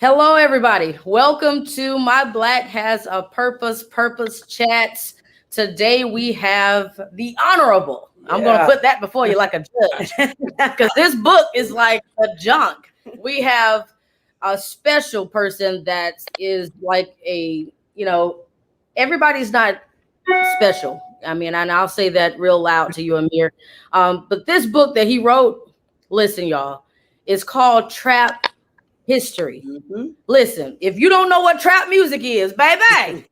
Hello, everybody. Welcome to My Black Has a Purpose Chats. Today we have the Honorable. I'm going to put that before you like a judge because this book is like a junk. We have a special person that is like everybody's not special. I mean, and I'll say that real loud to you, Amir. But this book that he wrote, listen, y'all, it's called Trap History. Listen, if you don't know what trap music is, baby,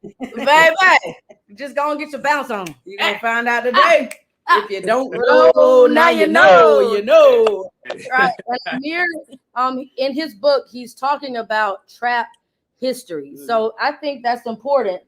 just go and get your bounce on. You're gonna find out today. If you don't know, now you know. You know. Right. And Amir, in his book, he's talking about trap history. So I think that's important,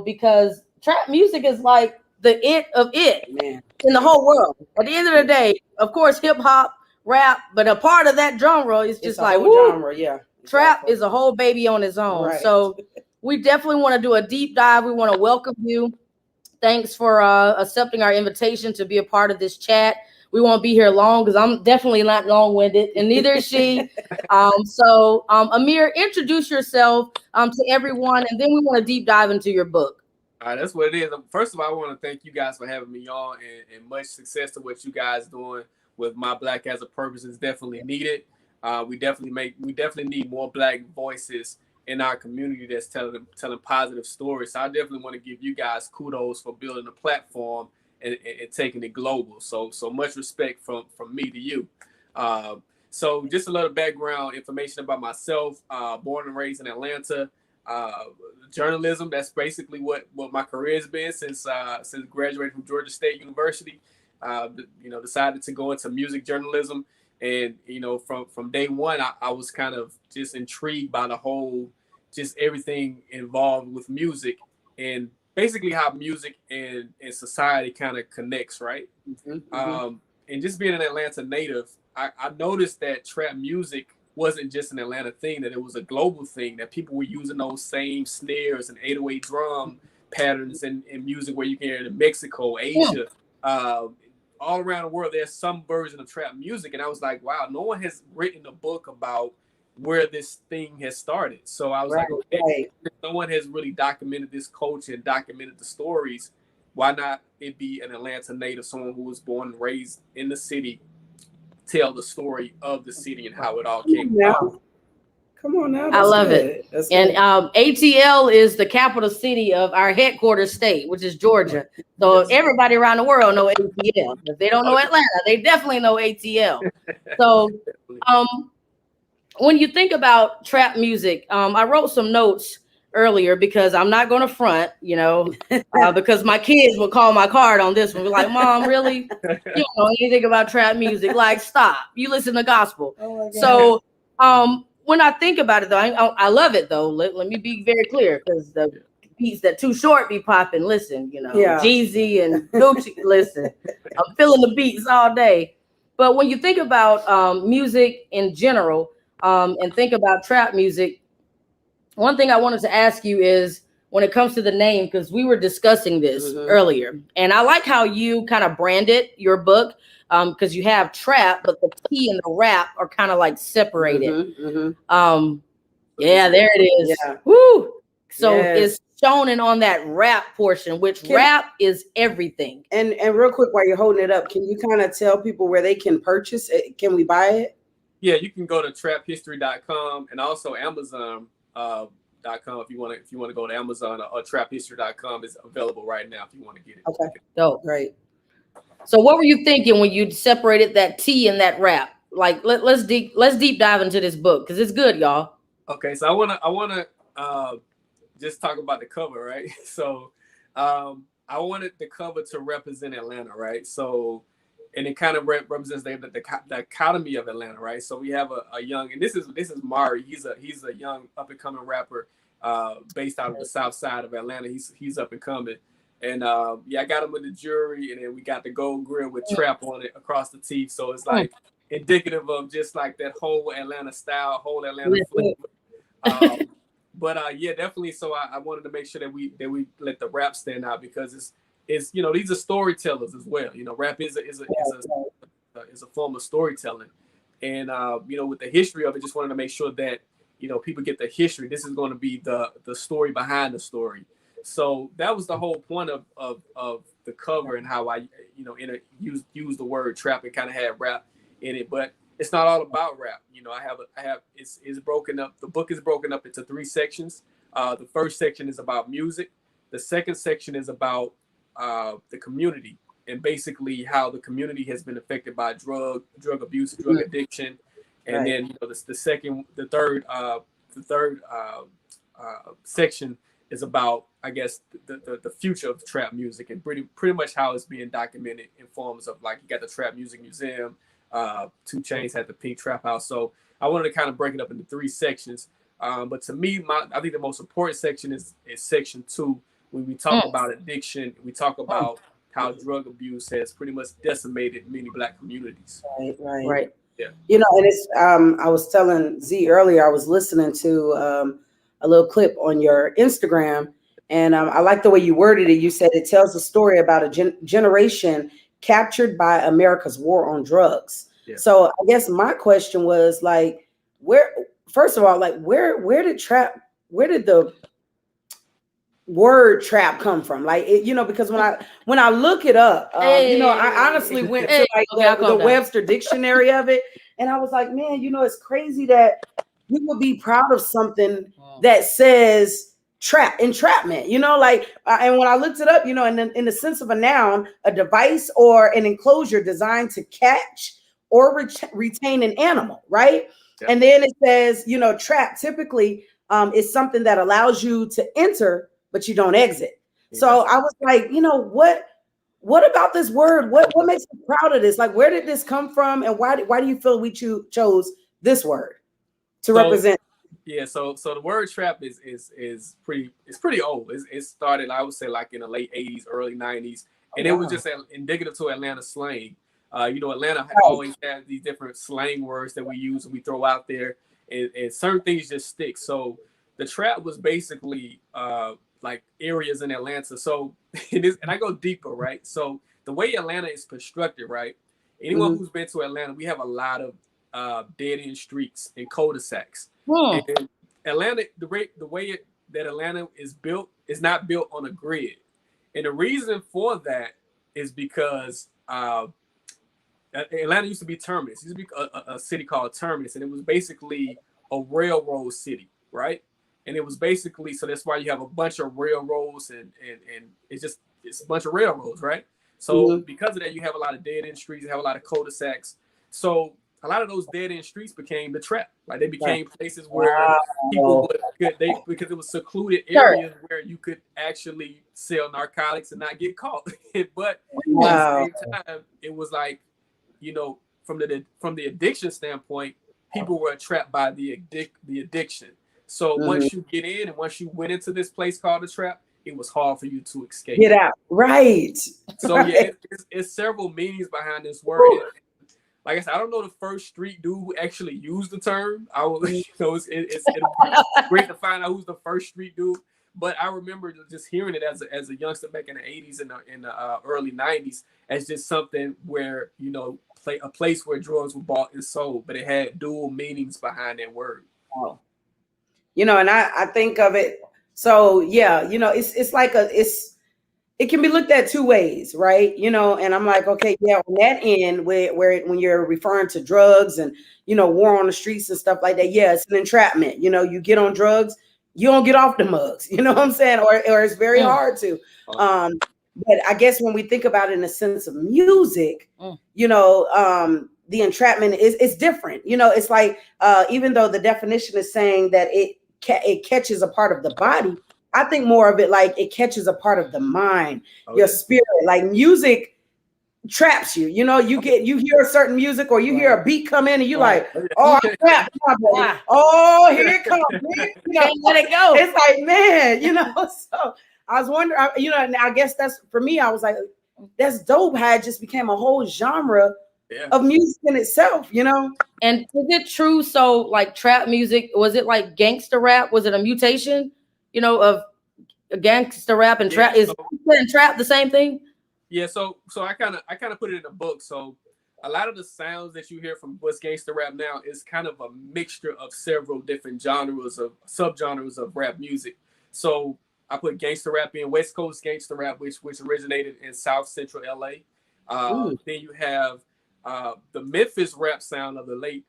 because trap music is like the it of it in the whole world. At the end of the day, of course, hip hop, rap, but a part of that genre is just like genre, Trap is a whole baby on its own. Right. So we definitely want to do a deep dive. We want to welcome you. Thanks for accepting our invitation to be a part of this chat. We won't be here long because I'm definitely not long-winded, and neither is she. Amir, introduce yourself to everyone, and then we want to deep dive into your book. All right, that's what it is. First of all, I want to thank you guys for having me on, and much success to what you guys doing with My Black Has a Purpose is definitely needed. We definitely need more Black voices in our community that's telling positive stories. So I definitely want to give you guys kudos for building a platform and taking it global. So much respect from me to you. So just a little background information about myself. Born and raised in Atlanta. Journalism. That's basically what my career has been since graduating from Georgia State University. Decided to go into music journalism. And, from day one, I was kind of just intrigued by the whole, just everything involved with music and basically how music and society kind of connects, right? And just being an Atlanta native, I noticed that trap music wasn't just an Atlanta thing, that it was a global thing, that people were using those same snares and 808 drum patterns in music where you can hear it in Mexico, Asia, all around the world. There's some version of trap music. And I was like, wow, no one has written a book about where this thing has started. So I was no one has really documented this culture and documented the stories. Why not it be an Atlanta native, someone who was born and raised in the city, tell the story of the city and how it all came about. Come on now. I love it. And ATL is the capital city of our headquarters state, which is Georgia. So everybody around the world know ATL. If they don't know Atlanta, they definitely know ATL. So when you think about trap music, I wrote some notes earlier because I'm not going to front, because my kids will call my card on this one. We're like, Mom, really? You don't know anything about trap music? Like, stop. You listen to gospel. So when I think about it, though, I love it, though. Let me be very clear, because the beats that Too Short be popping, listen, Jeezy and Gucci, listen. I'm feeling the beats all day. But when you think about music in general and think about trap music, one thing I wanted to ask you is when it comes to the name, because we were discussing this earlier, and I like how you kind of branded your book. Because you have trap, but the T and the rap are kind of like separated. Yeah, there it is. Yeah. Woo! So it's shown on that rap portion, which rap is everything. And real quick, while you're holding it up, can you kind of tell people where they can purchase it? Can we buy it? Yeah, you can go to traphistory.com and also Amazon.com if you want to go to Amazon, or traphistory.com is available right now if you want to get it. Okay. Dope. Great. So what were you thinking when you separated that T and that rap? Like let's deep dive into this book because it's good, y'all. Okay, so I wanna just talk about the cover, right? So I wanted the cover to represent Atlanta, right? So and it kind of represents the dichotomy of Atlanta, right? So we have a young, and this is Mari. He's a young up and coming rapper based out of the South Side of Atlanta. He's up and coming. And I got him with the jury, and then we got the gold grill with trap on it across the teeth. So it's like indicative of just like that whole Atlanta style, whole Atlanta flavor. But definitely. So I wanted to make sure that we let the rap stand out because it's these are storytellers as well. Rap is a form of storytelling, and with the history of it, just wanted to make sure that people get the history. This is going to be the story behind the story. So that was the whole point of the cover and how I use the word trap and kind of had rap in it, but it's not all about rap. It's broken up. The book is broken up into 3 sections. The first section is about music. The second section is about the community and basically how the community has been affected by drug abuse, drug addiction, and then the third section is about, I guess, the future of trap music and pretty much how it's being documented in forms of, like, you got the Trap Music Museum, 2 Chainz had the Pink Trap House. So I wanted to kind of break it up into 3 sections. But to me, I think the most important section is section 2, when we talk about addiction. We talk about how drug abuse has pretty much decimated many Black communities. Right. Yeah. And it's I was telling Z earlier, I was listening to a little clip on your Instagram, and I like the way you worded it. You said it tells a story about a generation captured by America's war on drugs. Yeah. So I guess my question was, like, first of all, where did the word trap come from? Like, because when I look it up, I honestly went to the Webster dictionary of it, and I was like, man, it's crazy that we would be proud of something that says entrapment, and when I looked it up, in the sense of a noun, a device or an enclosure designed to catch or retain an animal, right? Yep. And then it says, trap typically is something that allows you to enter, but you don't exit. Yes. So I was like, what about this word? What makes you proud of this? Like, where did this come from? And why do you feel we chose this word to represent? Yeah, so the word trap is pretty old. It started, I would say, like in the late 80s, early 90s, and it was just indicative to Atlanta slang. Atlanta always has these different slang words that we use and we throw out there, and certain things just stick. So the trap was basically like areas in Atlanta. So it is, and I go deeper, right? So the way Atlanta is constructed, right? Anyone who's been to Atlanta, we have a lot of dead end streets and cul-de-sacs. And Atlanta, the way that Atlanta is built is not built on a grid, and the reason for that is because Atlanta used to be Terminus. It used to be a city called Terminus, and it was basically a railroad city, right? And it was basically, so that's why you have a bunch of railroads, and it's a bunch of railroads, right? So because of that, you have a lot of dead end streets, you have a lot of cul-de-sacs. So a lot of those dead end streets became the trap. Like, they became places where people because it was secluded areas where you could actually sell narcotics and not get caught. But at the same time, it was like, from the addiction standpoint, people were trapped by the addiction. So once you get in and once you went into this place called the trap, it was hard for you to escape. Get out. Right. So yeah, it's several meanings behind this word. Like I said, I don't know the first street dude who actually used the term. It's great to find out who's the first street dude. But I remember just hearing it as a youngster back in the 80s and in the early 90s as just something where, a place where drugs were bought and sold, but it had dual meanings behind that word. Oh. And I think of it. So yeah, it's like it can be looked at 2 ways, right? And I'm like, okay, yeah, on that end, where when you're referring to drugs and, war on the streets and stuff like that, yeah, it's an entrapment. You get on drugs, you don't get off the mugs, you know what I'm saying? Or it's very hard to. But I guess when we think about it in the sense of music, the entrapment is different. It's like, even though the definition is saying that it catches a part of the body, I think more of it like it catches a part of the mind, your spirit. Like, music traps you. You hear a certain music or you hear a beat come in and you're like, oh, I'm trapped. Oh, here it comes. Can't let it go. It's like, man, so I was wondering, and I guess that's for me. I was like, that's dope how it just became a whole genre of music in itself, And is it true? So, like, trap music, was it like gangster rap? Was it a mutation, of gangster rap and trap? Is and trap the same thing? Yeah. So I kind of put it in a book. So a lot of the sounds that you hear from what's gangster rap now is kind of a mixture of several different genres of subgenres of rap music. So I put gangster rap in West Coast gangster rap, which originated in South Central LA. Then you have the Memphis rap sound of the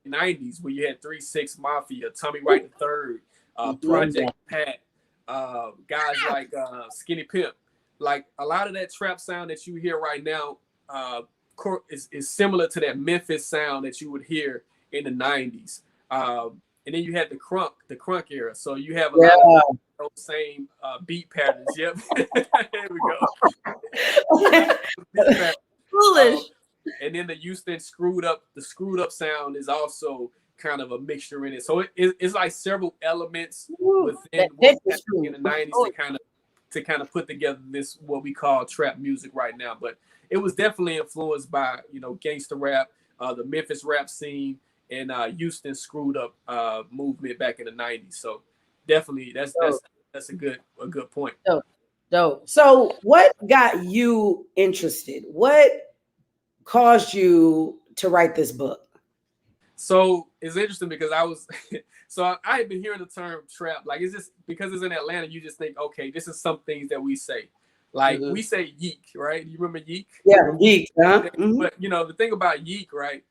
90s, where you had 3 6 Mafia, Tommy Wright III, Project Pat, guys like Skinny Pimp. Like a lot of that trap sound that you hear right now is similar to that Memphis sound that you would hear in the 90s. And then you had the crunk era. So you have a lot of those same beat patterns. Yep. There we go. Foolish. And then the Houston screwed up sound is also kind of a mixture in it. So it's like several elements within what's happening in the 90s to kind of put together this what we call trap music right now. But it was definitely influenced by, you know, gangster rap, the Memphis rap scene, and Houston screwed up movement back in the 90s. So definitely that's a good point. Dope. So what got you interested? What caused you to write this book? So it's interesting because I had been hearing the term trap. Like, it's just because it's in Atlanta, you just think, okay, this is some things that we say. Like we say yeek, right? You remember yeek? Yeah, yeek. Huh? But you know, the thing about yeek, right?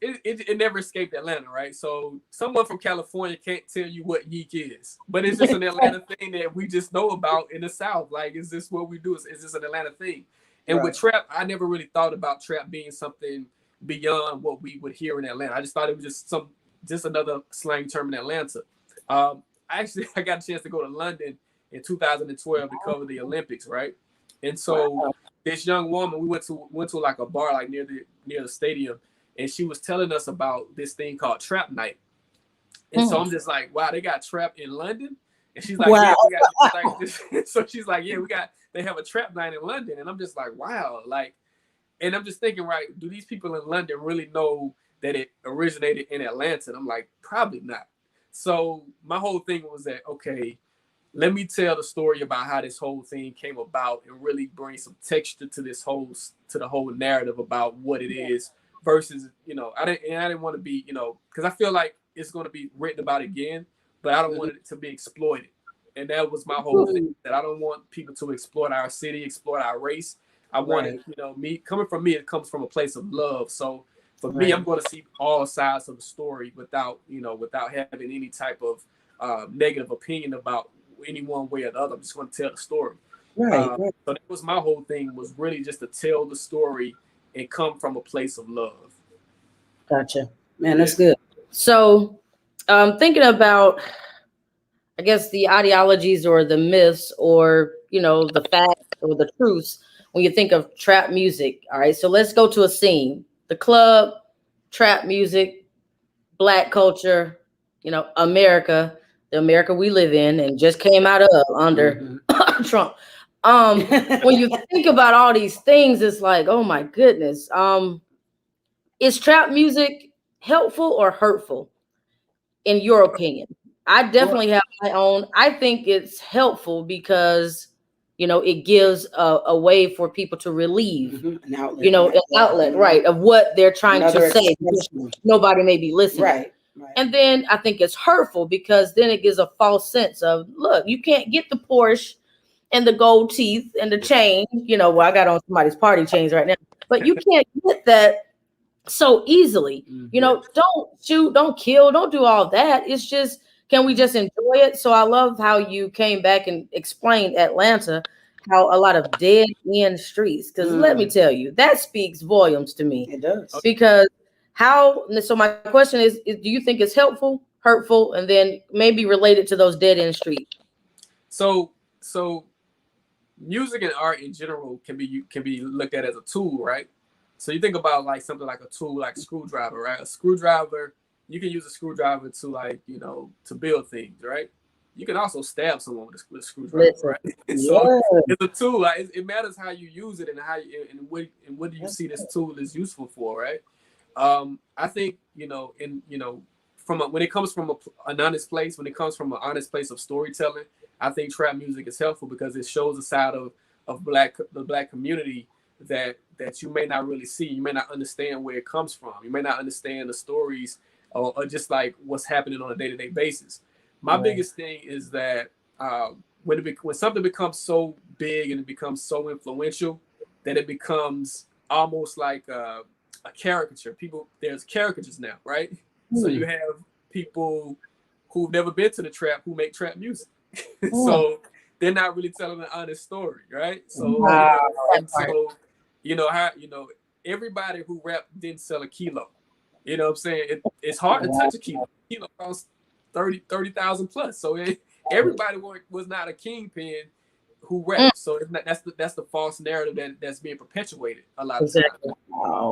It never escaped Atlanta, right? So someone from California can't tell you what yeek is, but it's just an Atlanta thing that we just know about in the South. Like, is this what we do? Is this an Atlanta thing? And with trap, I never really thought about trap being something beyond what we would hear in Atlanta. I just thought it was just another slang term in Atlanta. I got a chance to go to London in 2012 to cover the Olympics, right? And so this young woman, we went to like a bar like near the stadium, and she was telling us about this thing called Trap Night. And so I'm just like, wow, they got trap in London? And she's like, yeah, we got like this. So she's like, yeah, they have a trap night in London. And I'm just like, wow, like, and I'm just thinking, right, do these people in London really know that it originated in Atlanta? And I'm like, probably not. So my whole thing was that, okay, let me tell the story about how this whole thing came about and really bring some texture to the whole narrative about what it is versus, you know, I didn't want to be, you know, because I feel like it's going to be written about again, but I don't want it to be exploited. And that was my whole thing, that I don't want people to exploit our city, exploit our race. I want it, you know, it comes from a place of love. So for me, I'm going to see all sides of the story without having any type of negative opinion about any one way or the other. I'm just going to tell the story. So that was my whole thing, was really just to tell the story and come from a place of love. Gotcha. Man, that's good. So thinking about, I guess, the ideologies or the myths or, you know, the facts or the truths when you think of trap music. All right. So let's go to a scene. The club, trap music, Black culture, you know, America, the America we live in and just came out of under Trump. When you think about all these things, it's like, oh my goodness. Is trap music helpful or hurtful, in your opinion? I definitely have my own. I think it's helpful because, you know, it gives a way for people to relieve, an outlet, you know, an outlet, right, of what they're trying to say. Nobody may be listening. Right. And then I think it's hurtful because then it gives a false sense of, look, you can't get the Porsche and the gold teeth and the chain, you know, well, I got on somebody's party chains right now, but you can't get that so easily. You know, don't shoot, don't kill, don't do all that. It's just, can we just enjoy it? So I love how you came back and explained Atlanta, how a lot of dead end streets, because let me tell you, that speaks volumes to me. It does. Because so my question is, do you think it's helpful, hurtful, and then maybe related to those dead end streets? So music and art in general can be looked at as a tool, right? So you think about like something like a tool, like a screwdriver, right? A screwdriver, you can use a screwdriver to, like, you know, to build things, right? You can also stab someone with a screwdriver, right? So it's a tool. Like, it matters how you use it and what do you see this tool is useful for, right? I think, you know, when it comes from an honest place, when it comes from an honest place of storytelling, I think trap music is helpful because it shows a side of the black community that you may not really see. You may not understand where it comes from. You may not understand the stories or just like what's happening on a day-to-day basis. My biggest thing is that when something becomes so big and it becomes so influential that it becomes almost like a caricature. There's caricatures now, right? So you have people who've never been to the trap who make trap music. So they're not really telling an honest story, right? So everybody who rap didn't sell a kilo. You know what I'm saying? It's hard to touch a kilo. Kilo costs 30,000 plus. So everybody was not a kingpin who rapped. So that's the false narrative that's being perpetuated a lot of times.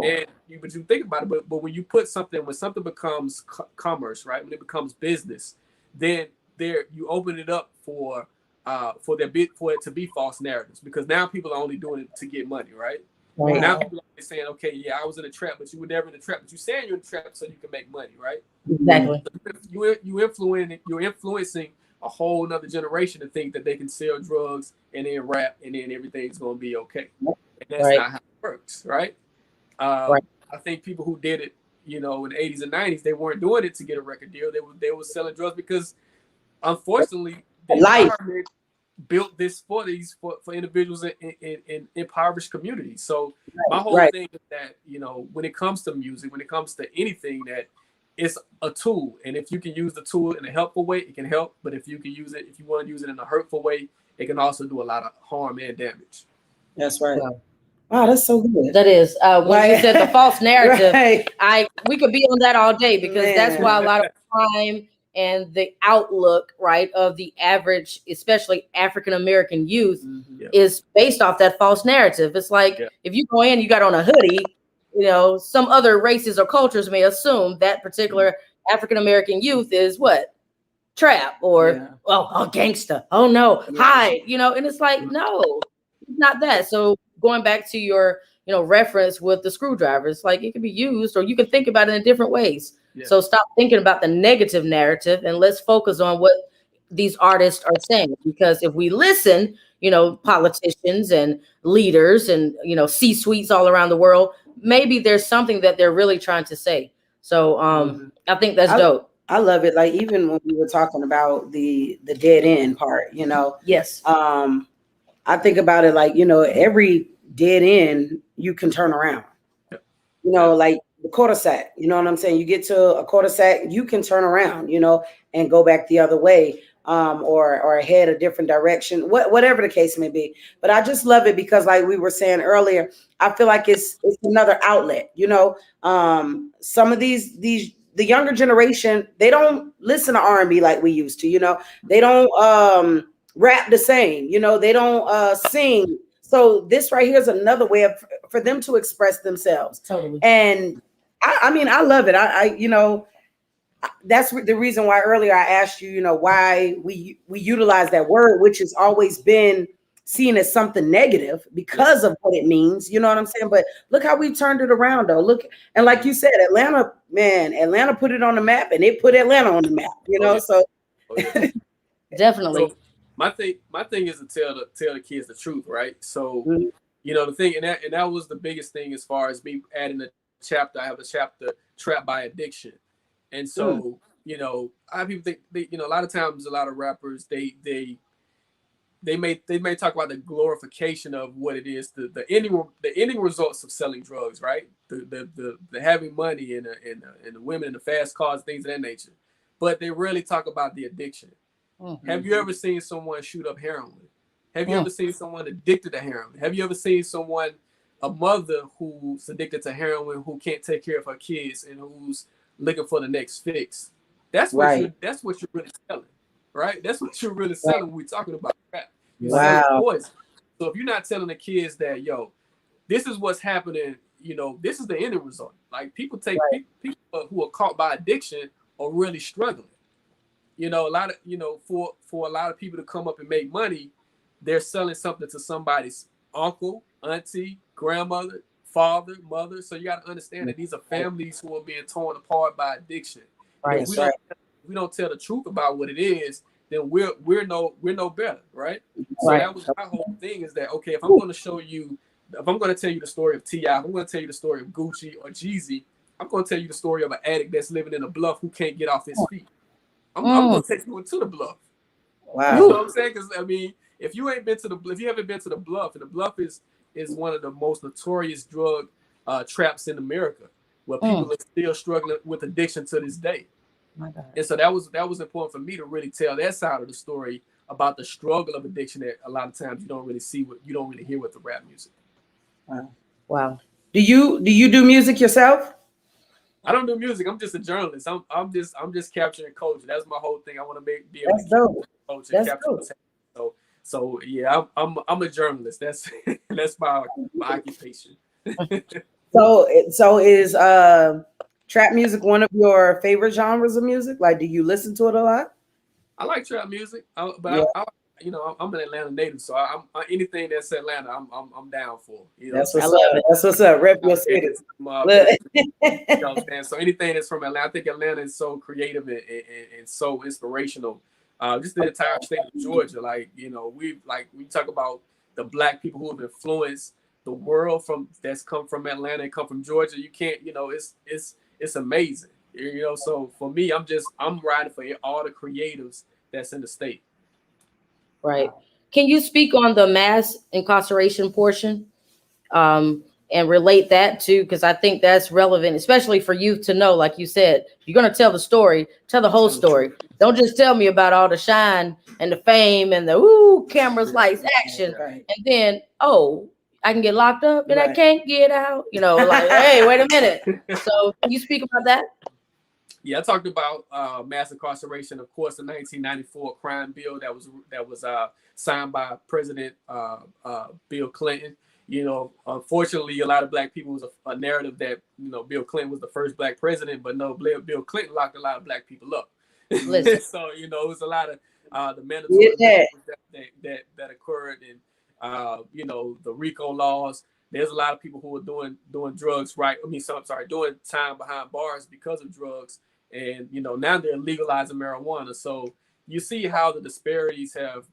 And but you think about it, but when you put something, when something becomes commerce, right? When it becomes business, then you open it up for it to be false narratives, because now people are only doing it to get money, right? Now people are saying, okay, yeah, I was in a trap, but you were never in a trap. But you're saying you're in a trap so you can make money, right? Exactly. You're influencing a whole nother generation to think that they can sell drugs and then rap and then everything's gonna be okay. And that's not how it works, right? I think people who did it, in the 80s and 90s, they weren't doing it to get a record deal. They were selling drugs because, unfortunately, the environment built this for individuals in impoverished communities. So my whole thing is that, when it comes to music, when it comes to anything, that it's a tool, and if you can use the tool in a helpful way, it can help. But if you want to use it in a hurtful way, it can also do a lot of harm and damage. That's right. Wow, that's so good. That is when you said the false narrative. We could be on that all day, because that's why a lot of crime and the outlook, right, of the average, especially African American youth, is based off that false narrative. It's like if you go in, you got on a hoodie, some other races or cultures may assume that particular African American youth is what? Trap or gangster. Oh no, hide, and it's like, no, it's not that. So going back to your, reference with the screwdrivers, like, it can be used, or you can think about it in different ways. So stop thinking about the negative narrative and let's focus on what these artists are saying. Because if we listen, politicians and leaders and, C-suites all around the world, maybe there's something that they're really trying to say. So I think that's dope. I love it. Like, even when we were talking about the dead end part, Yes. I think about it like, every dead end you can turn around. Like the cul-de-sac, you know what I'm saying? You get to a cul-de-sac, you can turn around, and go back the other way, or head a different direction, whatever the case may be. But I just love it because, like we were saying earlier, I feel like it's another outlet. Some of the younger generation, they don't listen to R&B like we used to. They don't rap the same. They don't sing. So this right here is another way for them to express themselves. Totally. And I love it. That's the reason why earlier I asked you, why we utilize that word, which has always been seen as something negative because of what it means. You know what I'm saying? But look how we turned it around, though. Look, and like you said, Atlanta put it on the map, and it put Atlanta on the map. So definitely. So my thing is to tell the kids the truth, right? So the thing, and that was the biggest thing as far as me adding a chapter. I have a chapter, Trapped by Addiction. And so, a lot of people think, a lot of times, a lot of rappers, they may talk about the glorification of what it is, the ending results of selling drugs, right? The having money and the women and the fast cars, things of that nature. But they rarely talk about the addiction. Mm-hmm. Have you ever seen someone shoot up heroin? Have you ever seen someone addicted to heroin? Have you ever seen a mother who's addicted to heroin, who can't take care of her kids and who's looking for the next fix? That's what you're really selling, right? That's what you're really selling when we're talking about rap. So if you're not telling the kids that, this is what's happening, this is the end result. Like, people people who are caught by addiction are really struggling. A lot of, for a lot of people to come up and make money, they're selling something to somebody's uncle, auntie, grandmother, father, mother. So you got to understand that these are families who are being torn apart by addiction. If we don't tell the truth about what it is, then we're no better, right? So that was my whole thing, is that, okay, if I'm going to show you if I'm going to tell you the story of T.I., if I'm going to tell you the story of Gucci or Jeezy, I'm going to tell you the story of an addict that's living in a bluff who can't get off his feet. I'm going to take you into the bluff. Wow. You know what I'm saying? Because, I mean, if you haven't been to the bluff, and the bluff is one of the most notorious drug traps in America, where people are still struggling with addiction to this day. My God. And so that was important for me to really tell that side of the story about the struggle of addiction that a lot of times you don't really hear with the rap music. Wow. Do you do music yourself? I don't do music. I'm just a journalist. I'm just capturing culture. That's my whole thing. I want to be able That's to dope. culture, That's capture dope. what's happening. So yeah, I'm a journalist. That's my occupation. So is trap music one of your favorite genres of music? Like, do you listen to it a lot? I like trap music, but Yeah. I'm an Atlanta native, so I'm anything that's Atlanta, I'm down for. You know, That's what's up. That's what's up. Rep your city. Look. You know what I'm saying? So anything that's from Atlanta, I think Atlanta is so creative and so inspirational. Just the entire state of Georgia, like, you know, we talk about the Black people who have influenced the world that's come from Atlanta and come from Georgia. You can't, you know, it's amazing. You know, so for me, I'm riding for all the creatives that's in the state. Right. Can you speak on the mass incarceration portion and relate that to, because I think that's relevant, especially for youth to know, like you said, you're going to tell the story, tell the whole story. Don't just tell me about all the shine and the fame and the cameras, lights, action. Right. And then, I can get locked up and I Right. can't get out. You know, like, hey, wait a minute. So can you speak about that? Yeah, I talked about mass incarceration, of course, the 1994 crime bill that was signed by President Bill Clinton. You know, unfortunately, a lot of Black people was a narrative that, you know, Bill Clinton was the first Black president, but no, Bill Clinton locked a lot of Black people up. So, you know, it was a lot of the mandatory that occurred, and you know, the RICO laws. There's a lot of people who were doing drugs, right? Doing time behind bars because of drugs. And, you know, now they're legalizing marijuana. So you see how the disparities have,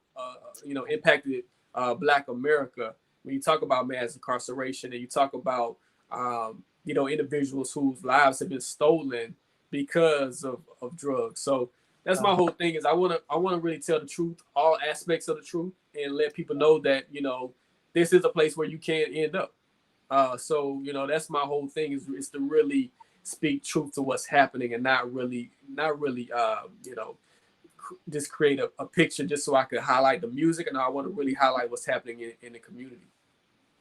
you know, impacted Black America. When you talk about mass incarceration and you talk about, you know, individuals whose lives have been stolen because of drugs. So that's my whole thing is I want to really tell the truth, all aspects of the truth, and let people know that, you know, this is a place where you can end up. So, you know, that's my whole thing is to really speak truth to what's happening and not really, you know, just create a picture just so I could highlight the music. And I want to really highlight what's happening in the community.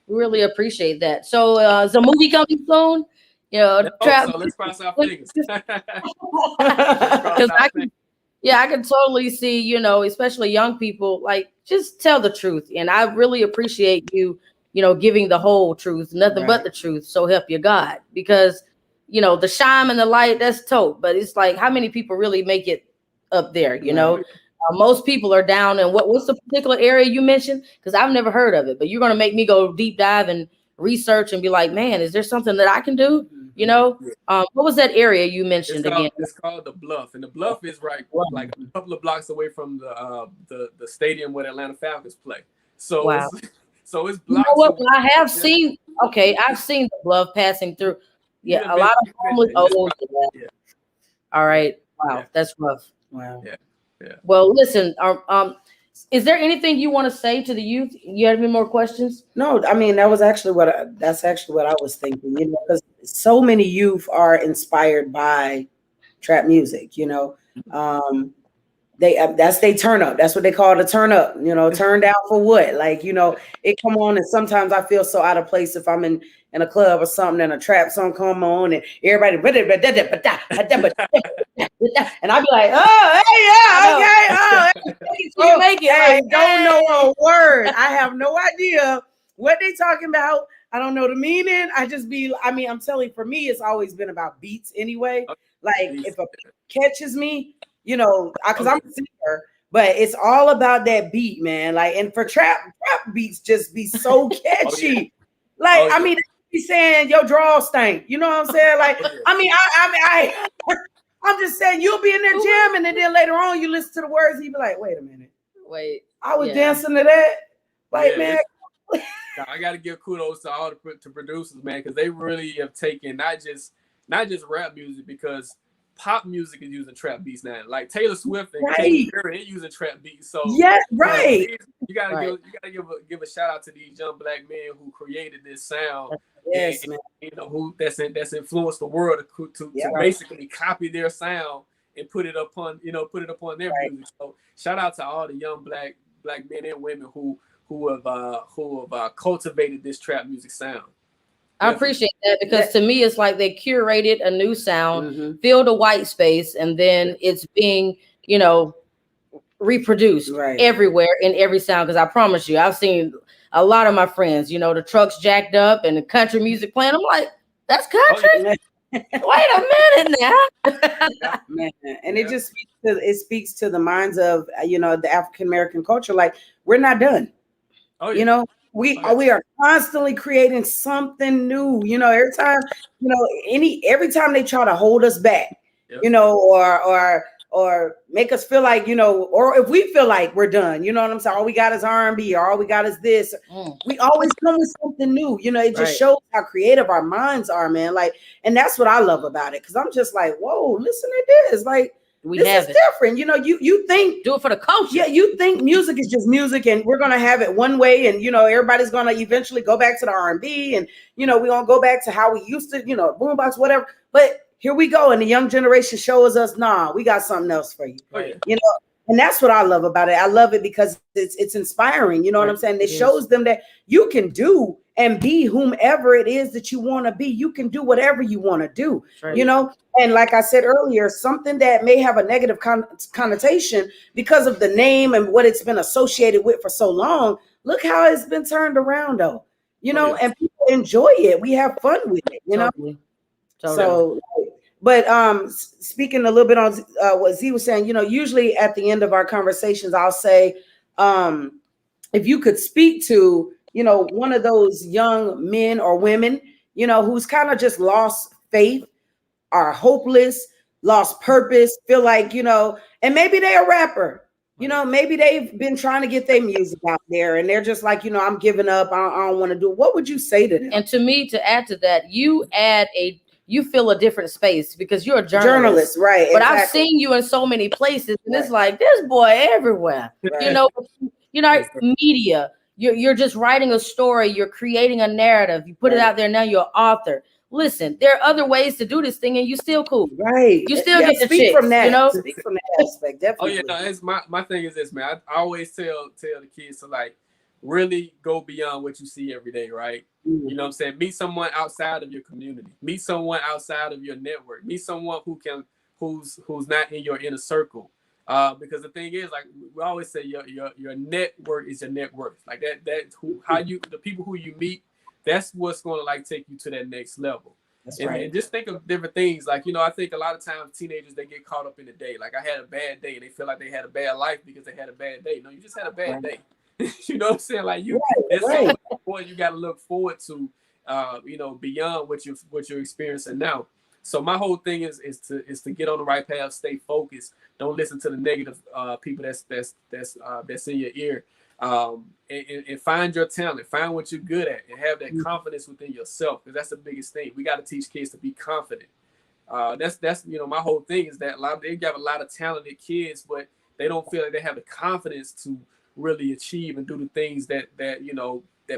Really appreciate that. So is the movie coming soon? You know, so let's cross our fingers. I can totally see, you know, especially young people, like, just tell the truth. And I really appreciate you, you know, giving the whole truth, nothing but the truth. So help you God, because, you know, the shine and the light, that's tote. But it's like, how many people really make it up there? You know, most people are down in what's the particular area you mentioned? Because I've never heard of it, but you're going to make me go deep dive and research and be like, man, is there something that I can do? You know, what was that area you mentioned again? It's called the Bluff, and the Bluff is like a couple of blocks away from the stadium where the Atlanta Falcons play. So it's blocks. You know what? Well, I have seen. Okay, I've seen the Bluff passing through. Yeah, a lot of homeless. All right. Wow, that's rough. Wow. Yeah. Well, listen. Is there anything you want to say to the youth? You have any more questions? No, I mean, that's actually what I was thinking, you know, because so many youth are inspired by trap music, you know. That's they turn up. That's what they call it, a turn up, you know, turn down for what? Like, you know, it come on, and sometimes I feel so out of place if I'm in a club or something and a trap song come on and everybody and I'll be like, oh, hey, yeah, okay, oh, make it. Hey, don't know a word. I have no idea what they talking about. I don't know the meaning. I'm telling you, for me, it's always been about beats anyway. Like, if a beat catches me, you know, because I'm a singer, but it's all about that beat, man. Like, and for trap beats just be so catchy. Like, I mean, they be saying your draw stink. You know what I'm saying? Like, I mean, I'm just saying, you'll be in there jamming, and then later on you listen to the words, you be like, wait a minute. Wait. I was dancing to that. Like, man, I got to give kudos to all the producers, man, because they really have taken not just rap music, because pop music is using trap beats now. Like Taylor Swift and Katy Perry, they're using trap beats. So yeah, right. You gotta give a shout out to these young black men who created this sound. Yes, and, man. You know, who that's influenced the world to basically copy their sound and put it upon their music. So shout out to all the young black men and women who have cultivated this trap music sound. I appreciate that, because to me, it's like they curated a new sound, filled a white space, and then it's being, reproduced everywhere in every sound. Because I promise you, I've seen a lot of my friends, the trucks jacked up and the country music playing. I'm like, that's country? Oh, yeah. Wait a minute now. Man. And it just speaks to the minds of, the African American culture. Like, we're not done. Oh, yeah. We are constantly creating something new, every time, every time they try to hold us back, or make us feel like, or if we feel like we're done, you know what I'm saying? All we got is R&B, or all we got is this. We always come with something new, it just shows how creative our minds are, man. Like, and that's what I love about it. Cause I'm just like, whoa, listen to this. Like, this is different. You think do it for the culture. Yeah, you think music is just music and we're gonna have it one way, and everybody's gonna eventually go back to the R&B, and we're gonna go back to how we used to, boombox, whatever. But here we go, and the young generation shows us, nah, we got something else for you. And that's what I love about it. I love it because it's inspiring. You know what I'm saying? It shows them that you can do and be whomever it is that you want to be. You can do whatever you want to do, And like I said earlier, something that may have a negative connotation because of the name and what it's been associated with for so long. Look how it's been turned around, though, and people enjoy it. We have fun with it, Totally. So, but speaking a little bit on what Z was saying, usually at the end of our conversations, I'll say, if you could speak to, one of those young men or women, who's kind of just lost faith, are hopeless, lost purpose, feel like, and maybe they're a rapper, maybe they've been trying to get their music out there and they're just like, I'm giving up. I don't want to do it. What would you say to them? And to me, to add to that, you fill a different space because you're a journalist, right? But exactly. I've seen you in so many places, and it's like this boy everywhere. Right. Media. You're just writing a story. You're creating a narrative. You put it out there. Now you're an author. Listen, there are other ways to do this thing, and you still cool. Right. You still get the speak chicks, from that. Speak from that aspect. Definitely. Oh yeah, no. It's my thing is this, man. I always tell the kids to like really go beyond what you see every day, right? You know what I'm saying? Meet someone outside of your community. Meet someone outside of your network. Meet someone who's not in your inner circle. Because the thing is, like we always say, your network is your net worth. Like the people who you meet, that's what's going to like take you to that next level. That's right. And just think of different things. Like, I think a lot of times teenagers, they get caught up in the day. Like I had a bad day and they feel like they had a bad life because they had a bad day. No, you just had a bad day. You know what I'm saying? Like there's so much more you got to look forward to, beyond what you're experiencing now. So my whole thing is to get on the right path, stay focused. Don't listen to the negative people that's in your ear, and find your talent, find what you're good at, and have that confidence within yourself. Because that's the biggest thing. We got to teach kids to be confident. That's my whole thing is that they got a lot of talented kids, but they don't feel like they have the confidence to really achieve and do the things that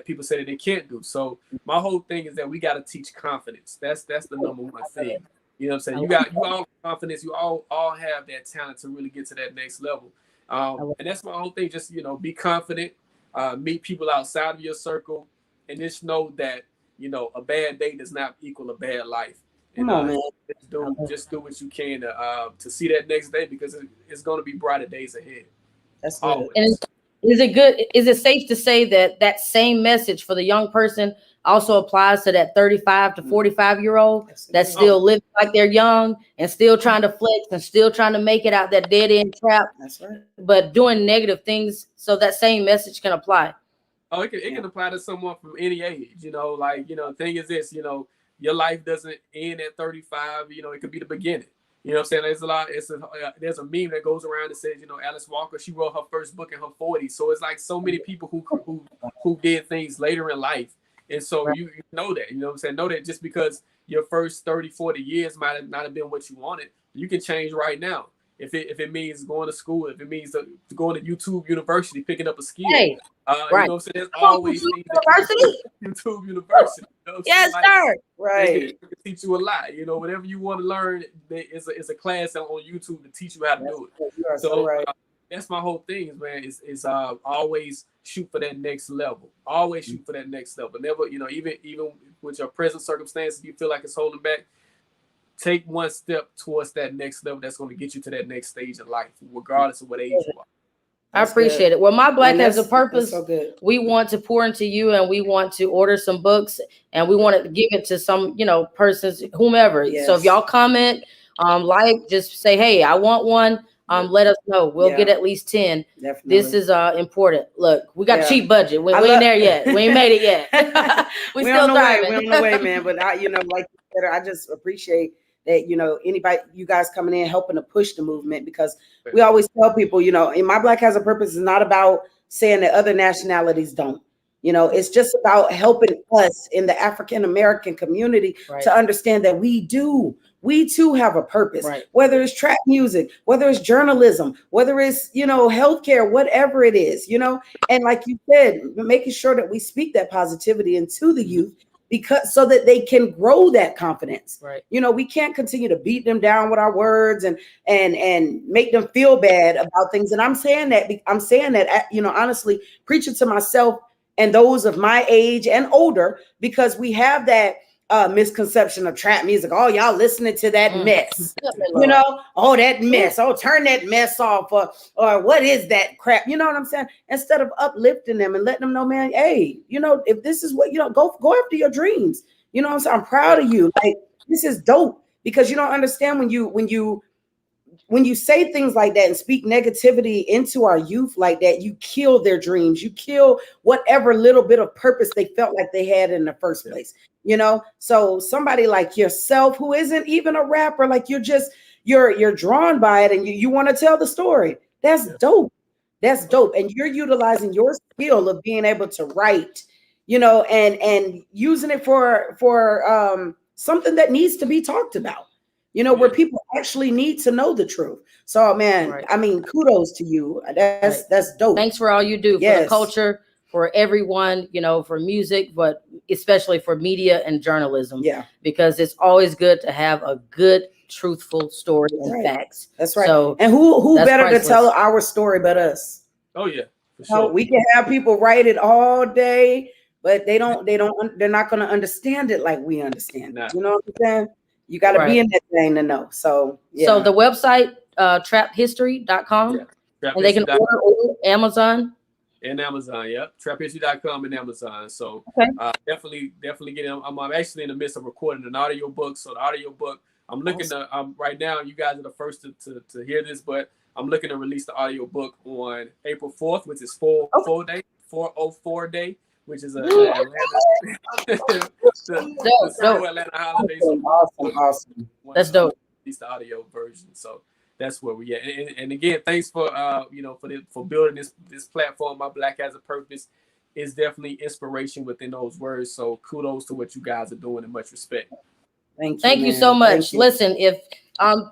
people say that they can't do. So my whole thing is that we got to teach confidence. That's the number one thing. You know what I'm saying? You all confidence. You all have that talent to really get to that next level. And that's my whole thing. Just be confident. Meet people outside of your circle, and just know that a bad day does not equal a bad life. Come on, man. Just do what you can to see that next day, because it's going to be brighter days ahead. That's good. And is it safe to say that same message for the young person also applies to that 35 to 45-year-old that's still living like they're young and still trying to flex and still trying to make it out that dead end trap? That's right. But doing negative things, so that same message can apply. Oh, it can apply to someone from any age. The thing is this, your life doesn't end at 35. It could be the beginning. You know what I'm saying? There's a lot. There's a meme that goes around that says, you know, Alice Walker, she wrote her first book in her 40s. So it's like so many people who did things later in life. And so you know that, you know what I'm saying? Know that just because your first 30, 40 years might not have been what you wanted, you can change right now. If it means going to school, if it means going to YouTube University, picking up a skill. Hey, You know what I'm saying? There's always things University. YouTube University. You know Yes, like, sir. Right. It can teach you a lot. You know, whatever you want to learn, it's a class on YouTube to teach you how to do it. You are So right. that's my whole thing, man. Is always shoot for that next level. Always shoot for that next level. Never, you know, even with your present circumstances, you feel like it's holding back. Take one step towards that next level that's going to get you to that next stage of life, regardless of what age you are. I appreciate it. Well, My Black Has a Purpose. So good. We want to pour into you, and we want to order some books, and we want to give it to some, you know, persons, whomever. Yes. So if y'all comment, like, just say, hey, I want one. Let us know. We'll get at least 10. Definitely. This is important. Look, we got Yeah. cheap budget. We ain't there yet. We ain't made it yet. we still on the way. driving. We're on the way, man. But I, you know, like you said, I just appreciate that, you know, you guys coming in helping to push the movement, because we always tell people, you know, My Black Has a Purpose is not about saying that other nationalities don't. You know, it's just about helping us in the African American community to understand that we too have a purpose, whether it's trap music, whether it's journalism, whether it's, you know, healthcare, whatever it is, you know, and like you said, making sure that we speak that positivity into the youth, because so that they can grow that confidence. Right. You know, we can't continue to beat them down with our words and make them feel bad about things. And I'm saying that, you know, honestly, preaching to myself and those of my age and older, because we have that misconception of trap music. Oh, y'all listening to that mess, you know? Oh, that mess. Oh, turn that mess off, or what is that crap? You know what I'm saying? Instead of uplifting them and letting them know, man, hey, you know, if this is what, you know, go after your dreams. You know what I'm saying? I'm proud of you. Like, this is dope, because you don't understand when you say things like that and speak negativity into our youth like that, you kill their dreams. You kill whatever little bit of purpose they felt like they had in the first place. You know, so somebody like yourself, who isn't even a rapper, like you're drawn by it and you want to tell the story. That's dope. That's dope. And you're utilizing your skill of being able to write, you know, and using it for something that needs to be talked about, you know, where people actually need to know the truth. So, man, I mean, kudos to you. That's dope. Thanks for all you do for the culture, for everyone, you know, for music, but especially for media and journalism. Yeah. Because it's always good to have a good, truthful story and facts. That's right. So, and who better priceless to tell our story but us? Oh yeah. For So sure. we can have people write it all day, but they're not going to understand it like we understand. Nah. You know what I'm saying? You got to be in that thing to know. So, yeah. So the website, traphistory.com, and they can order Amazon. And Amazon, traphistory.com and Amazon. So definitely get in. I'm actually in the midst of recording an audio book. So the audio book, I'm looking to right now, you guys are the first to hear this, but I'm looking to release the audio book on April 4th, which is 404 day, which is Atlanta holiday. Awesome. That's dope. Release the audio version. So that's where we at. And again, thanks for for building this platform. My Black Has a Purpose is definitely inspiration within those words. So kudos to what you guys are doing, and much respect. Thank you so much. Listen, if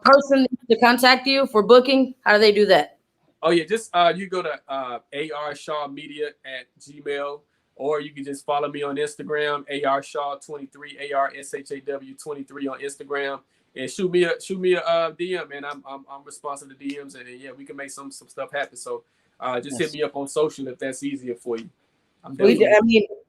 person needs to contact you for booking, how do they do that? Oh yeah, just you go to arshawmedia@gmail, or you can just follow me on Instagram, arshaw23, ARSHAW23 on Instagram. And shoot me a DM, man. I'm responsive to DMs, and yeah, we can make some stuff happen. So just hit me up on social if that's easier for you.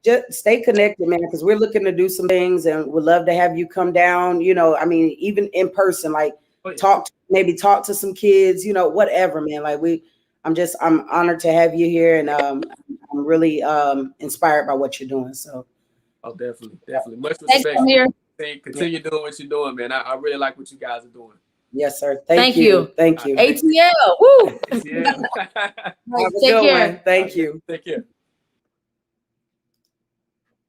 Just stay connected, man, because we're looking to do some things, and we'd love to have you come down. You know, I mean, even in person, like talk to some kids. You know, whatever, man. Like I'm honored to have you here, and I'm really inspired by what you're doing. So, definitely, much respect. Thanks, Amir. Continue doing what you're doing, man. I really like what you guys are doing. Yes, sir. Thank you. ATL. Woo. Yeah. Have a good one. Thank you. Take care.